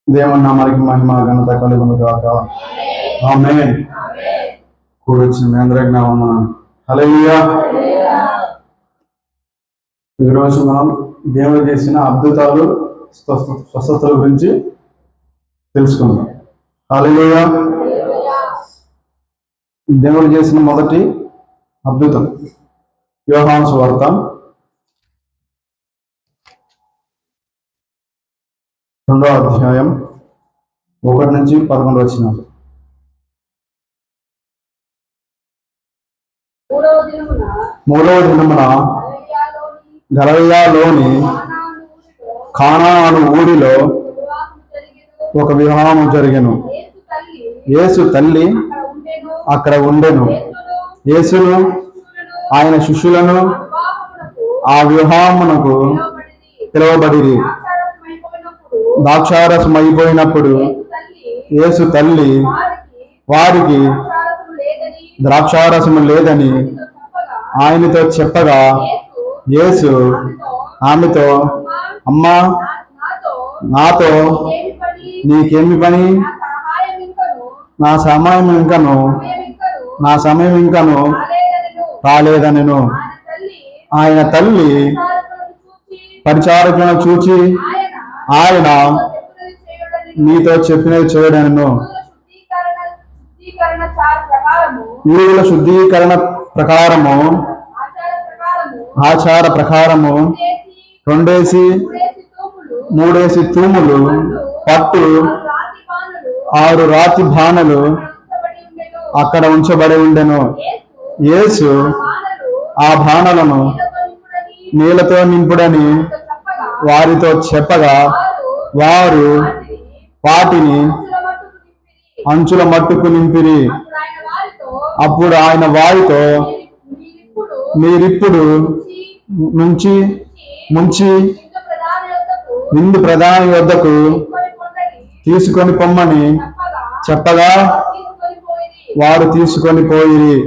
దేవుని నామానికి మహిమ ఘనత కలుగును గాక. ఆమేన్. కూడొచ్చిన మీ అందరికి నా వందనాలు. హల్లెలూయా. ఈరోజు మనం దేవుడు చేసిన అద్భుతాలు, స్వస్థతల గురించి తెలుసుకుందాం. హల్లెలూయా. దేవుడు చేసిన మొదటి అద్భుతం యోహాను సువార్త 2వ అధ్యాయం 1 నుంచి 11 వచనాలు. మూడవ దినమున గలిలయలోని కానా అను ఊరిలో ఒక వివాహం జరిగెను. యేసు తల్లి అక్కడ ఉండెను. యేసును ఆయన శిష్యులను ఆ వివాహమునకు పిలువబడిరి. ద్రాక్షారసం అయిపోయినప్పుడు యేసు తల్లి వారికి ద్రాక్షారసము లేదని ఆయనతో చెప్పగా, యేసు ఆమెతో, అమ్మా, నాతో నీకేమి పని? నా సమయం ఇంకను రాలేదనెను. ఆయన తల్లి పరిచారకులను చూచి, ఆయన నీతో చెప్పినది చేయడను. యూదుల శుద్ధీకరణ ప్రకారము, ఆచార ప్రకారము 3 తూములు పట్టు 6 రాతి బాణలు అక్కడ ఉంచబడి ఉండెను. యేసు ఆ బాణలను నీళ్లతో నింపుడని వారితో చెప్పగా, వారు వాటిని అంచుల మట్టుకు నింపిరి. అప్పుడు ఆయన వారితో, మీరిప్పుడు ముంచి విందు ప్రధాని వద్దకు తీసుకొని పొమ్మని చెప్పగా, వారు తీసుకొని పోయిరి.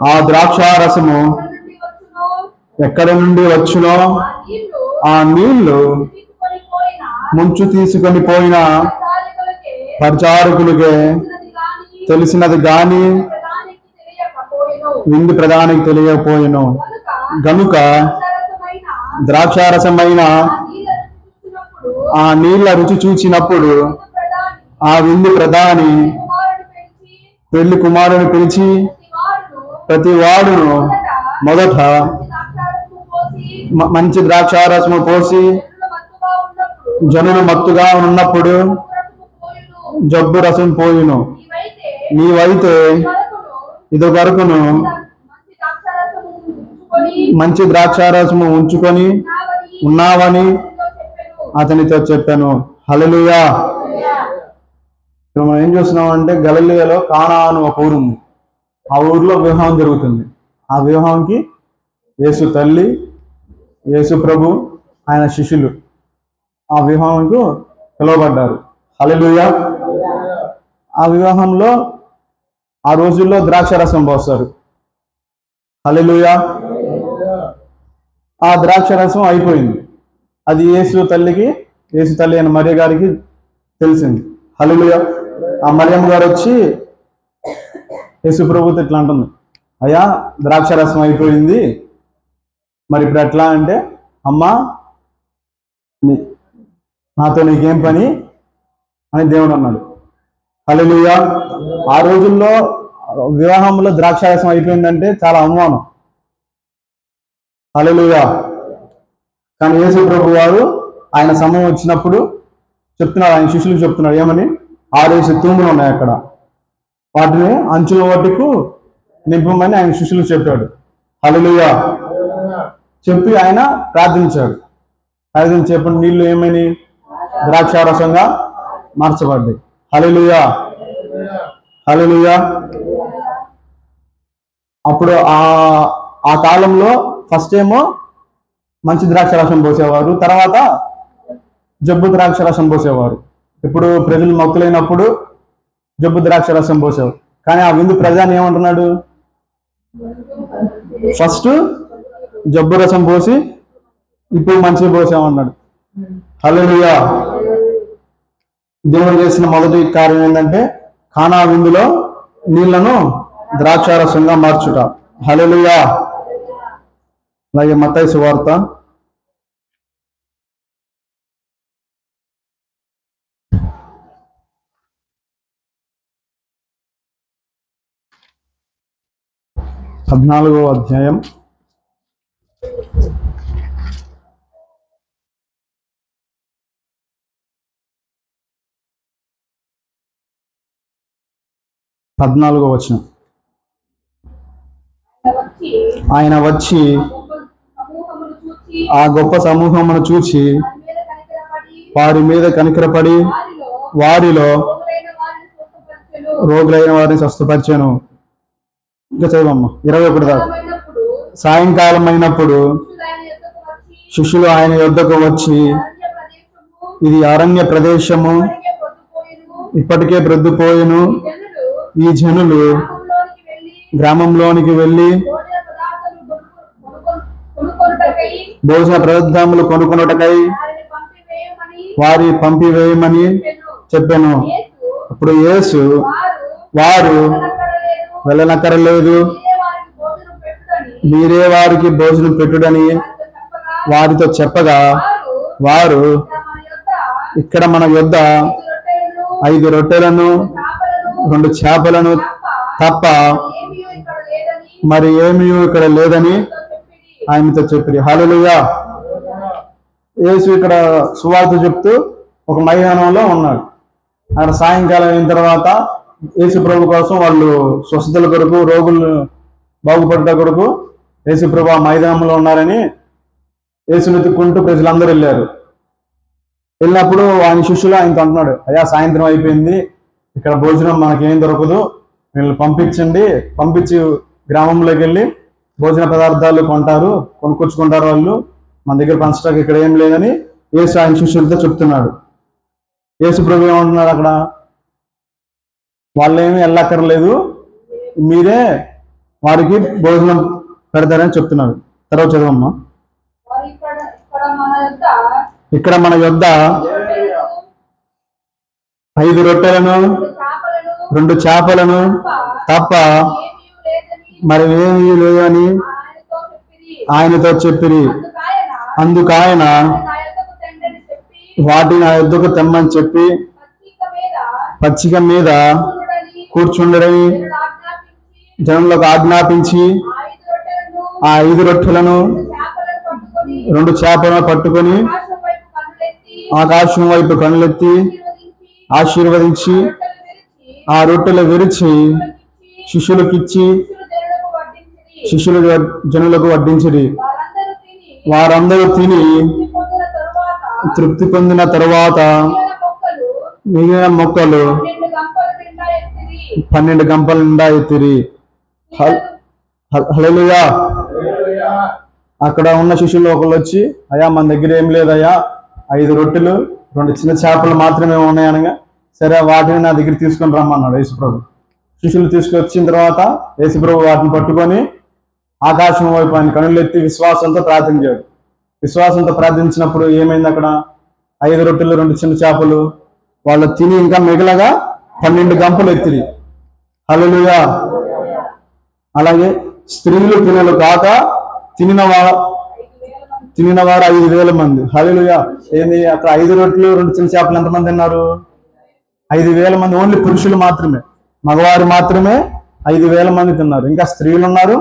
ఆ ద్రాక్షారసము ఎక్కడి నుండి వచ్చునో ఆ నీళ్లు ముంచు తీసుకొని పోయిన పరిచారకులకే తెలిసినది గాని విందు ప్రధానికి తెలియకపోయిను. గనుక ద్రాక్షారసమైన ఆ నీళ్ల రుచి చూచినప్పుడు ఆ విందు ప్రధాని పెళ్లి కుమారుని పిలిచి, ప్రతి వాడును మొదట మంచి ద్రాక్షారసము పోసి జనులు మత్తుగా ఉన్నప్పుడు జబ్బు రసం పోయిను. నీవైతే ఇదివరకును మంచి ద్రాక్షారసము ఉంచుకొని ఉన్నావని అతనితో చెప్పాను. హల్లెలూయా. ఇప్పుడు మనం ఏం చూస్తున్నాం అంటే, గలిలయలో కానా అని ఒక ఊరు ఉంది. ఆ ఊర్లో వివాహం జరుగుతుంది. ఆ వివాహానికి యేసు తల్లి, యేసు ప్రభు, ఆయన శిష్యులు ఆ వివాహంకు పిలువబడ్డారు. హల్లెలూయా. ఆ వివాహంలో ఆ రోజుల్లో ద్రాక్షారసం పోస్తారు. హల్లెలూయా. ఆ ద్రాక్షారసం అయిపోయింది. అది యేసు తల్లి అయిన మరియ గారికి తెలిసింది. హల్లెలూయా. ఆ మరియమ్మ గారు వచ్చి యేసు ప్రభుతో ఇట్లా అంటుంది, అయ్యా ద్రాక్షారసం అయిపోయింది, మరి ఇప్పుడు ఎట్లా అంటే, అమ్మా నాతో నీకేం పని అని దేవుడు అన్నాడు. హల్లెలూయా. ఆ రోజుల్లో వివాహంలో ద్రాక్షారసం అయిపోయిందంటే చాలా అవమానం. హల్లెలూయా. కానీ యేసు ప్రభు వారు ఆయన సమయం వచ్చినప్పుడు చెప్తున్నాడు, ఆయన శిష్యులకు చెప్తున్నాడు ఏమని, 6 తూములు ఉన్నాయి అక్కడ, వాటిని అంచుల వట్టుకు నింపమని ఆయన శిష్యులకు చెప్పాడు. హల్లెలూయా. చెప్పి ఆయన ప్రార్థించాడు. ప్రార్థించేప్పుడు నీళ్లు ఏమని ద్రాక్షారసంగా మార్చబడ్డాయి. హల్లెలూయా. హల్లెలూయా. అప్పుడు ఆ కాలంలో ఫస్ట్ ఏమో మంచి ద్రాక్షారసం పోసేవారు, తర్వాత జబ్బు ద్రాక్షారసం పోసేవారు. ఇప్పుడు ప్రజలు మత్తులైనప్పుడు జబ్బు ద్రాక్షారసం పోసేవారు. కానీ ఆ విందు ప్రధాని ఏమంటున్నాడు, ఫస్ట్ జబ్బు రసం పోసి ఇప్పుడు మంచిగా పోసామన్నాడు. హల్లెలూయా. దేవుడు చేసిన మొదటి కార్యం ఏంటంటే కానా విందులో నీళ్లను ద్రాక్షారసంగా మార్చుట. హల్లెలూయా. అలాగే మత్తయి సువార్త 14వ అధ్యాయం 14వ వచనం. ఆయన వచ్చి ఆ గొప్ప సమూహమును చూచి వారి మీద కనికరపడి వారిలో రోగులైన వారిని స్వస్థపరిచెను. ఇంకా చదవమ్మా 21 దాకా. సాయంకాలం అయినప్పుడు శిష్యులు ఆయన యొద్దకు వచ్చి, ఇది అరణ్య ప్రదేశము, ఇప్పటికే ప్రొద్దుపోయెను, ఈ జనులు గ్రామంలోనికి వెళ్ళి భోజన పదార్థములు కొనుకొనుటకై వారి పంపివేయమని చెప్పాను. అప్పుడు యేసు, వారు వెళ్ళనక్కరలేదు, మీరే వారికి భోజనం పెట్టుడని వారితో చెప్పగా, వారు, ఇక్కడ మన యొద్ద 5 రొట్టెలను 2 చేపలను తప్ప మరి ఏమీ ఇక్కడ లేదని ఆయనతో చెప్పి. హల్లెలూయా. యేసు ఇక్కడ సువార్త చెప్తూ ఒక మైదానంలో ఉన్నాడు. అక్కడ సాయంకాలం అయిన తర్వాత యేసు ప్రభు కోసం వాళ్ళు స్వస్థతల కొరకు, రోగులు బాగుపడ్డ కొరకు యేసు ప్రభు ఆ మైదానంలో ఉన్నారని యేసుని ఎత్తుక్కుంటూ ప్రజలందరూ వెళ్ళారు. వెళ్ళినప్పుడు ఆయన శిష్యులు ఆయనతో అంటున్నాడు, అయ్యా సాయంత్రం అయిపోయింది, ఇక్కడ భోజనం మనకేం దొరకదు, వీళ్ళని పంపించి గ్రామంలోకి వెళ్ళి భోజన పదార్థాలు కొనుక్కొచ్చుకుంటారు, వాళ్ళు మన దగ్గర పంచడానికి ఇక్కడ ఏం లేదని యేసు ఆయన శిష్యులతో చెప్తున్నాడు. యేసు ప్రభు ఏమంటున్నాడు అక్కడ, వాళ్ళేమీ వెళ్ళక్కర్లేదు, మీరే వారికి భోజనం పెడతారని చెప్తున్నాడు. తర్వాత చదవమ్మా. ఇక్కడ మన యొద్ద 5 రొట్టెలను 2 చేపలను తప్ప మరి ఏమీ లేదని ఆయనతో చెప్పిరి. అందుకాయన వాటిని నా యొద్దకు తెమ్మని చెప్పి పచ్చిక మీద కూర్చుండరని జనులకు ఆజ్ఞాపించి ఆ 5 రొట్టెలను 2 చేపలను పట్టుకొని ఆకాశం వైపు కళ్ళెత్తి ఆశీర్వదించి ఆ రొట్టెలు విరిచి శిష్యులకిచ్చి శిష్యులు జనులకు వడ్డించిరి. వారందరూ తిని తృప్తి పొందిన తరువాత మిగిలిన మొక్కలు 12 గంపల నిండా ఎత్తిరి. హల్లెలూయా. అక్కడ ఉన్న శిష్యులు ఒకళ్ళు వచ్చి, అయ్యా మన దగ్గర ఏం లేదయ్యా, 5 రొట్టెలు 2 చిన్న చేపలు మాత్రమే ఉన్నాయనగా, సరే వాటిని నా దగ్గర తీసుకొని రమ్మన్నాడు యేసుప్రభు. శిష్యులు తీసుకొచ్చిన తర్వాత యేసుప్రభు వాటిని పట్టుకొని ఆకాశం వైపు ఆయన కనులెత్తి విశ్వాసంతో ప్రార్థించాడు. విశ్వాసంతో ప్రార్థించినప్పుడు ఏమైంది, అక్కడ 5 రొట్టెలు 2 చిన్న చేపలు వాళ్ళు తిని ఇంకా మిగలగా 12 గంపలు ఎత్తిరి. హల్లెలూయా. అలాగే స్త్రీలు పిల్లలు కాక తినినవారు 5,000 మంది. హల్లెలూయా. ఏంది అక్కడ 5 రొట్టెలు 2 చిన్న చేపలు ఎంతమంది తిన్నారు? 5,000 మంది. ఓన్లీ పురుషులు మాత్రమే, మగవారు మాత్రమే 5,000 మంది తిన్నారు. ఇంకా స్త్రీలు ఉన్నారు,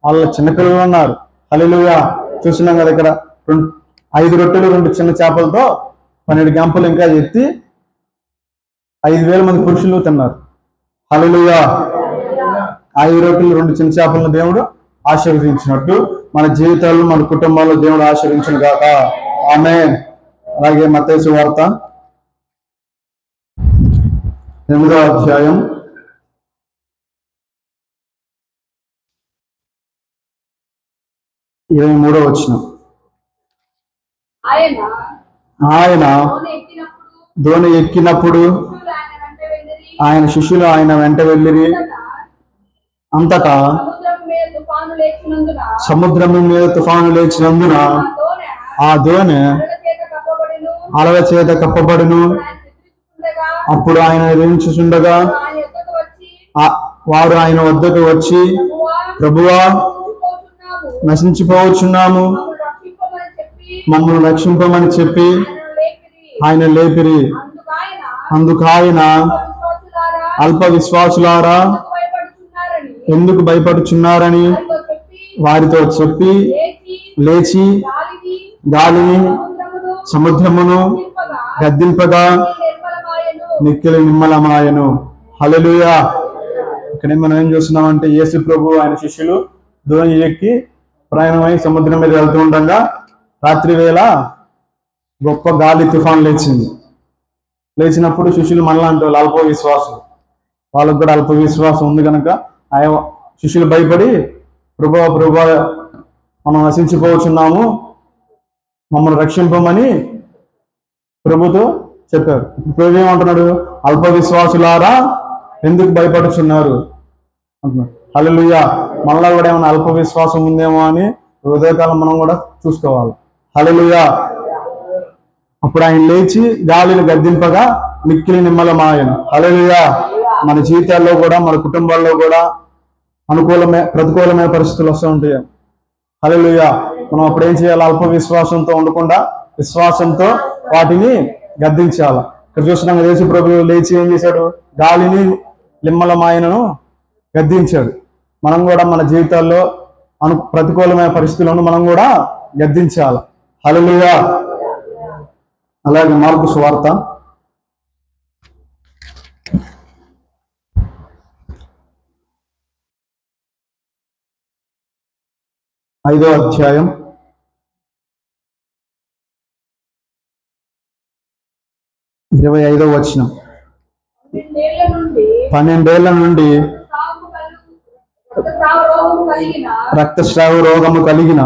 వాళ్ళ చిన్నపిల్లలు ఉన్నారు. హల్లెలూయా. చూస్తున్నాం కదా ఇక్కడ 5 రొట్టెలు 2 చిన్న చేపలతో 12 గంపలు ఇంకా ఎత్తి 5,000 మంది పురుషులు తిన్నారు. హల్లెలూయా. 5 రొట్టెలు 2 చిన్న చేపలను దేవుడు ఆశీర్వదించినట్టు మన జీవితాల్లో, మన కుటుంబాల్లో దేవుడు ఆశీర్వదించును గాక. ఆమేన్. అలాగే మత్తయి సువార్త 8వ అధ్యాయం 23వ వచనం. ఆయన దోణి ఎక్కినప్పుడు ఆయన శిష్యులు ఆయన వెంట వెళ్ళిరి. అంతటా సముద్రము మీద తుఫాను లేచినందున ఆ దోణి అలల చేత కప్పబడును. అప్పుడు ఆయన ఎదిరించుచుండగా వారు ఆయన వద్దకు వచ్చి, ప్రభువా, నశించిపోవచ్చున్నాము, మమ్మల్ని రక్షింపమని చెప్పి ఆయన లేపిరి. అందుకాయన, అల్ప విశ్వాసులారా, ఎందుకు భయపడుచున్నారని వారితో చెప్పి లేచి గాలిని సముద్రమును గద్దింపగా మిక్కిలి నిమ్మలమాయను. హల్లెలూయా. ఇక్కడ మనం ఏం చూస్తున్నామంటే యేసు ప్రభు ఆయన శిష్యులు దోణి ఎక్కి ప్రయాణమై సముద్రం మీద వెళ్తూ ఉండగా రాత్రి వేళ గొప్ప గాలి తుఫాన్ లేచినప్పుడు శిష్యులు మళ్ళా అంటే అల్ప విశ్వాసం, వాళ్ళకు కూడా అల్ప విశ్వాసం ఉంది కనుక ఆయన శిష్యులు భయపడి, ప్రభువా ప్రభువా, మనం నశించిపోవచ్చున్నాము, మమ్మల్ని రక్షింపమని ప్రభుతో చెప్పారు. ప్రభు ఏమంటున్నాడు? అల్ప విశ్వాసులారా ఎందుకు భయపడుచున్నారు అంటున్నాడు. హల్లెలూయా. మనలో కూడా ఏమైనా అల్ప విశ్వాసం ఉందేమో అని హృదయకాలం మనం కూడా చూసుకోవాలి. హల్లెలూయా. అప్పుడు ఆయన లేచి గాలిని గద్దింపగా మిక్కిలి నిమ్మలమాయను. హల్లెలూయా. మన జీవితాల్లో కూడా మన కుటుంబాల్లో కూడా ప్రతికూలమైన పరిస్థితులు వస్తూ ఉంటాయి. హల్లెలూయా. మనం అప్పుడు ఏం చేయాలి? అల్ప విశ్వాసంతో ఉండకుండా విశ్వాసంతో వాటిని గద్దించాలి. ఇక్కడ చూస్తున్నాం యేసు ప్రభువు లేచి ఏం చేశాడు? గాలిని నిమ్మలమాయనను గద్దించాడు. మనం కూడా మన జీవితాల్లో ప్రతికూలమైన పరిస్థితులను మనం కూడా గద్దించాలి. హల్లెలూయా. అలాగే మార్కు సువార్త 5వ అధ్యాయం 25వ వచనం. 12 నుండి రక్తస్రావ రోగము కలిగిన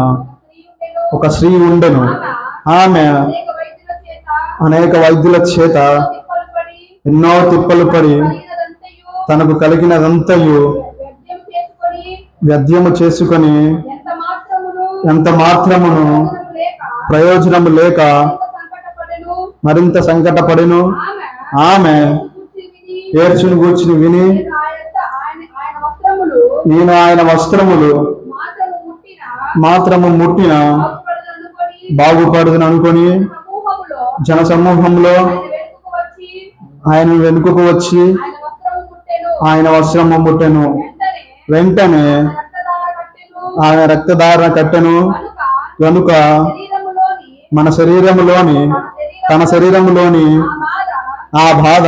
ఒక స్త్రీ ఉండెను. ఆమె అనేక వైద్యుల చేత ఎన్నో తిప్పలు పడి తనకు కలిగినదంతయు వ్యర్థము చేసుకొని ఎంత మాత్రమును ప్రయోజనము లేక మరింత సంకటపడెను. ఆమె ఏడ్చును గూర్చుని విని, నేను ఆయన వస్త్రములు మాత్రము ముట్టిన బాగుపడదును అనుకొని జన సమూహంలో ఆయన వెనుకకు వచ్చి ఆయన వస్త్రము ముట్టెను. వెంటనే ఆయన రక్తధారణ కట్టెను కనుక తన శరీరములోని ఆ బాధ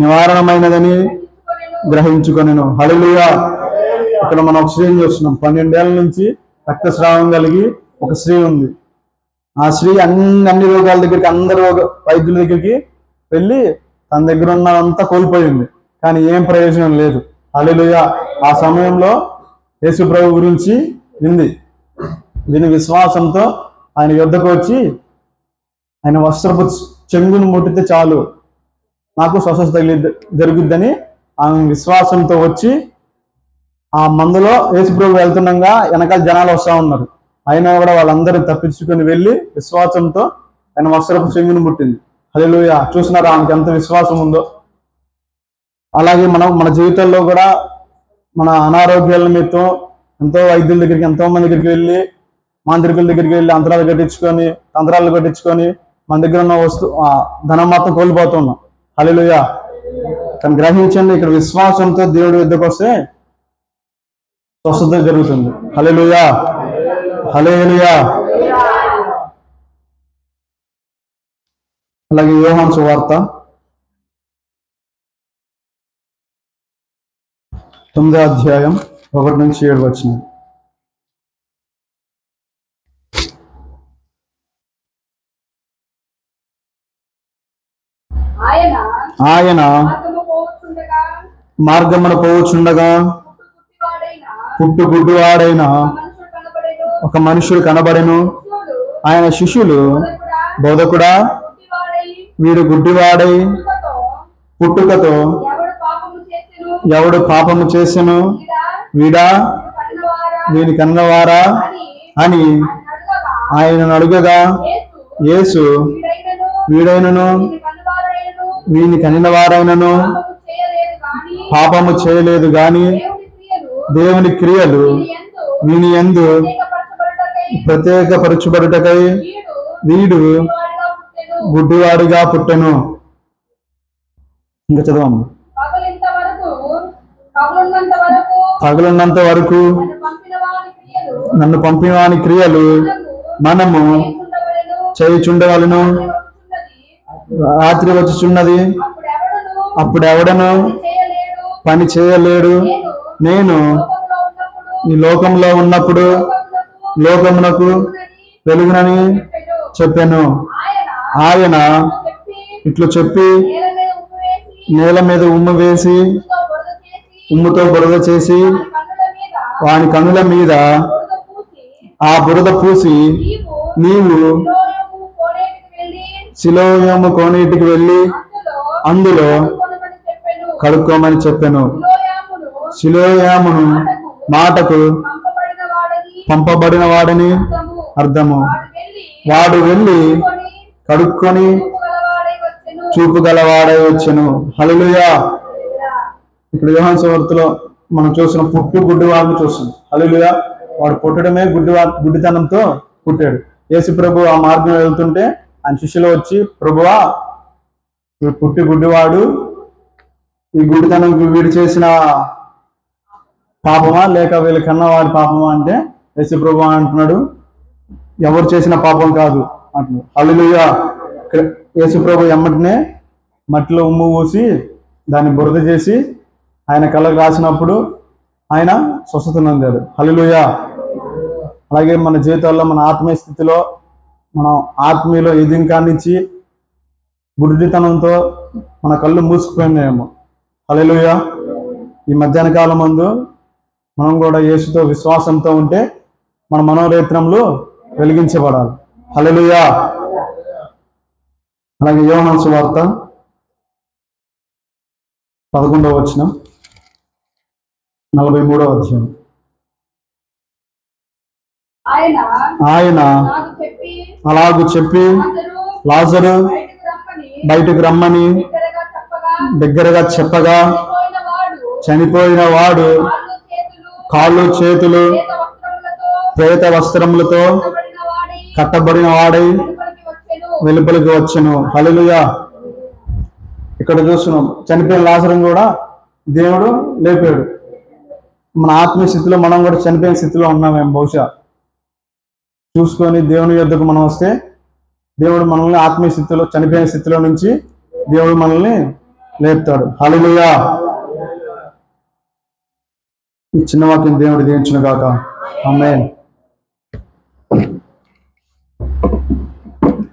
నివారణమైనదని గ్రహించుకొనెను. హల్లెలూయా. ఇక్కడ మనం ఒక స్త్రీని చూస్తున్నాం. 12 ఏళ్ల నుంచి రక్తస్రావం కలిగి ఒక స్త్రీ ఉంది. ఆ స్త్రీ అన్ని రోగాల దగ్గరికి, అందరు వైద్యుల దగ్గరికి వెళ్ళి తన దగ్గర ఉన్నదంతా కోల్పోయింది, కానీ ఏం ప్రయోజనం లేదు. హల్లెలూయా. ఆ సమయంలో యేసు ప్రభు గురించి విని విశ్వాసంతో ఆయన యుద్ధకు వచ్చి ఆయన వస్త్రపు చెంగును ముట్టితే చాలు నాకు స్వస్థత జరుగుద్దని ఆమె విశ్వాసంతో వచ్చి ఆ మందులో యేసు ప్రభు వెళ్తుండగా వెనకాల జనాలు వస్తూ ఉన్నారు. అయినా కూడా వాళ్ళందరూ తప్పించుకొని వెళ్ళి విశ్వాసంతో ఆయన వస్త్రపు చెంగును ముట్టింది. హల్లెలూయా. చూసినారా ఆమెకి ఎంత విశ్వాసం ఉందో? అలాగే మన జీవితాల్లో కూడా మన అనారోగ్యాల నిమిత్తం ఎంతో వైద్యుల దగ్గరికి, ఎంతో మంది దగ్గరికి వెళ్ళి, మాంత్రికుల దగ్గరికి వెళ్ళి తంత్రాలు కట్టించుకొని మన దగ్గర ఉన్న ధనం మాత్రం కోల్పోతున్నాం. హల్లెలూయా. కానీ గ్రహించండి, ఇక్కడ విశ్వాసంతో దేవుడి వద్దకు వస్తే స్వస్థత జరుగుతుంది. హల్లెలూయా. హల్లెలూయా. అలాగే యోహాను సువార్త 9వ అధ్యాయం 1 నుంచి 7 వచనం. ఆయన మార్గమున పోవచ్చుండగా పుట్టుగుడ్డివాడైన ఒక మనుషుడు కనబడెను. ఆయన శిష్యులు, బోధకుడా, వీడు గుడ్డివాడై పుట్టుకతో ఎవడు పాపము చేసెను, వీని కన్నవారా అని ఆయన అడుగగా, యేసు వీడైనను వీని కనిన వారైనను పాపము చేయలేదు గాని దేవుని క్రియలు వీని యందు ప్రత్యేకపరచుబడుటకై వీడు గుడ్డివాడిగా పుట్టెను. ఇంకా చదవము. పగలున్నంత వరకు నన్ను పంపిన వాని క్రియలు మనము చేయుచుండవలెను. రాత్రి వచ్చుచున్నది, అప్పుడు ఎవడను పని చేయలేడు. నేను ఈ లోకంలో ఉన్నప్పుడు లోకమునకు వెలుగునని చెప్పాను. ఆయన ఇట్లు చెప్పి నేల మీద ఉమ్ము వేసి ఉమ్ముతో బురద చేసి వాని కన్నుల మీద ఆ బురద పూసి నీవు సిలోయము కోనేటికి వెళ్ళి అందులో కడుక్కోమని చెప్పాను. సిలోయామును మాటకు పంపబడిన వాడని అర్థము. వాడు వెళ్ళి కడుక్కొని చూపు గలవాడై వచ్చెను. హల్లెలూయా. ఇక్కడ యోహాను సువార్తలో మనం చూసిన పుట్టు గుడ్డివాడిని చూస్తున్నాం. హల్లెలూయా. వాడు పుట్టడమే గుడ్డితనంతో పుట్టాడు. యేసు ప్రభు ఆ మార్గం వెళ్తుంటే ఆయన శిష్యులు వచ్చి, ప్రభువా పుట్టి గుడ్డివాడు, ఈ గుడ్డితనం వీడు చేసిన పాపమా లేక వీళ్ళ కన్నవాడి పాపమా అంటే యేసు ప్రభు అంటున్నాడు, ఎవరు చేసిన పాపం కాదు అంటున్నాడు. హల్లెలూయా. యేసు ప్రభు ఎమ్మటినే మట్టిలో ఉమ్ము పోసి దాన్ని బురద చేసి ఆయన కళ్ళకు రాసినప్పుడు ఆయన స్వస్థత నొందాడు. హల్లెలూయా. అలాగే మన జీవితాల్లో మన ఆత్మీయ స్థితిలో మనం ఆత్మీయలో ఎదింకాన్నించి గుడ్డితనంతో మన కళ్ళు మూసుకుపోయినాయేమో. హల్లెలూయా. ఈ మధ్యాహ్న కాలం మందు మనం కూడా యేసుతో విశ్వాసంతో ఉంటే మన మనోనేత్రములు వెలిగించబడాలి. హల్లెలూయా. అలాగే యోహాను సువార్త 11వ వచనం 43వ అధ్యాయం. ఆయన అలాగు చెప్పి లాజరు బయటకు రమ్మని దగ్గరగా చెప్పగా చనిపోయిన వాడు కాళ్ళు చేతులు ప్రేత వస్త్రములతో కట్టబడిన వాడై వెలుపలికి వచ్చెను. హల్లెలూయా. ఇక్కడ చూస్తున్నాం, చనిపోయిన లాజరును కూడా దేవుడు లేపాడు. మన ఆత్మీయ స్థితిలో మనం కూడా చనిపోయిన స్థితిలో ఉన్నామేమో బహుశా. చూసుకొని దేవుని యొద్దకు మనం వస్తే దేవుడు మనల్ని ఆత్మీయ స్థితిలో చనిపోయిన స్థితిలో నుంచి దేవుడు మనల్ని లేపుతాడు. హల్లెలూయా. ఈ చిన్న వాక్యం దేవుడు దీవించును గాక. ఆమేన్.